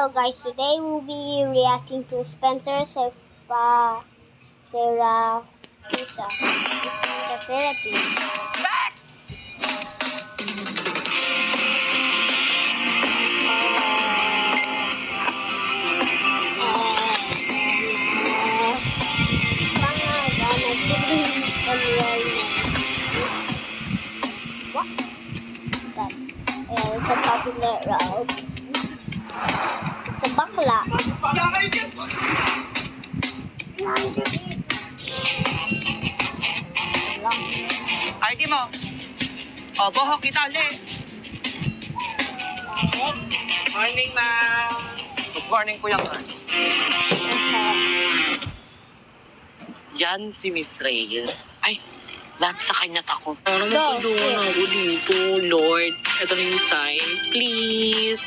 Hello guys, today we'll be reacting to Spencer Seraphita in the Philippines. What? That? Yeah, it's a popular route. It's a bakla. ID mo. O, boho kita ulit. Morning, ma'am. Good morning, Kuya Carl. Yan si Miss Reyes. Ay, lahat sa kanya tako. Ano magtulungan ako dito, Lord? Ito na yung sign. Please.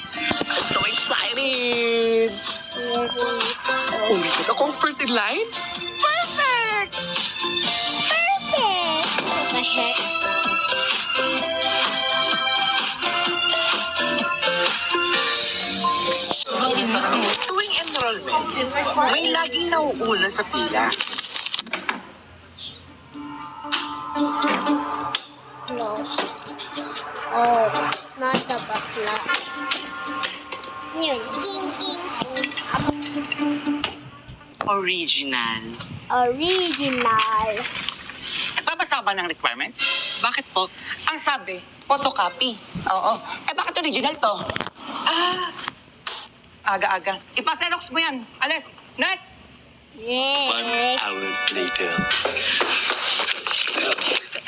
I'm so excited. Ulit akong first in line? Perfect! Perfect! What the heck? Tuwing enrollment, may laging nauuna sa pila. Close. Oh, not the bakla. Yun. Ding, ding. Original. Original. Babasa ba ng requirements? Bakit po? Ang sabi, photocopy. Oo. Bakit original to? Aga-aga. Ipa-xerox mo yan. Alis. Next! Yes. 1 hour later.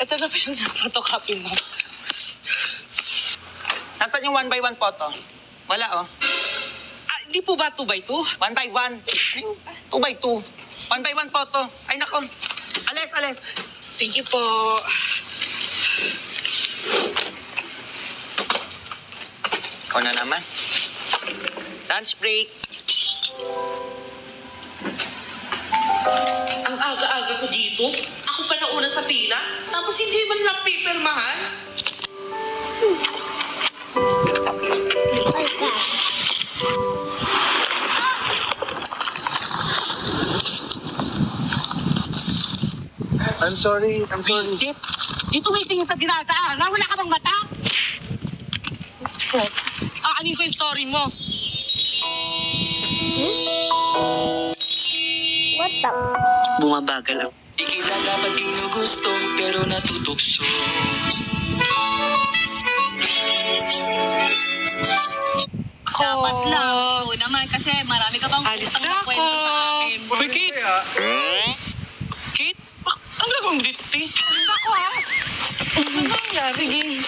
Ito na pa yung photocopy mo. Nasaan yung 1 by 1 photo? Wala, oh. Di po ba 2 by 2? 1 by 1. 2 by 2. 1 by 1 photo. Ay, nako. Alis, alis. Thank you po. Ikaw na naman. Lunch break. Ang aga-aga ko dito. Ako pa nauna sa pila. Tapos hindi man lang pipirmahan. Ay, God. I'm sorry. Visit? Dito waiting sa dinadaan. Wala ka bang mata? Aanin ko yung story mo. What the? Bumabagal ang... Ikilala ba di nyo gusto pero natutokso? Dapat lang. Oo naman, kasi marami ka bang Alis gustong na ako. makwento sa akin. Uy, Kate! Kate? Ang lagong dito? Ako, ha? Ano nangyari? Sige.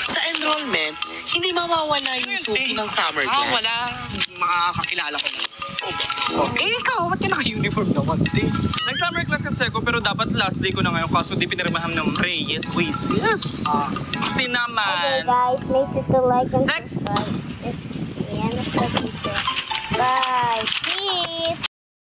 Sa enrollment, hindi mawawala yung suki ng summer class. Wala. Makakakilala ko na. Ikaw, ba't ka naka-uniform naman, Kate? Nag-summer class kasi ako pero dapat last day ko na ngayon kaso di pinirmahan ng Reyes. Wisit. Kasi Okay naman. guys, make sure to like and Next. subscribe. This is the end of the video. Bye. Peace.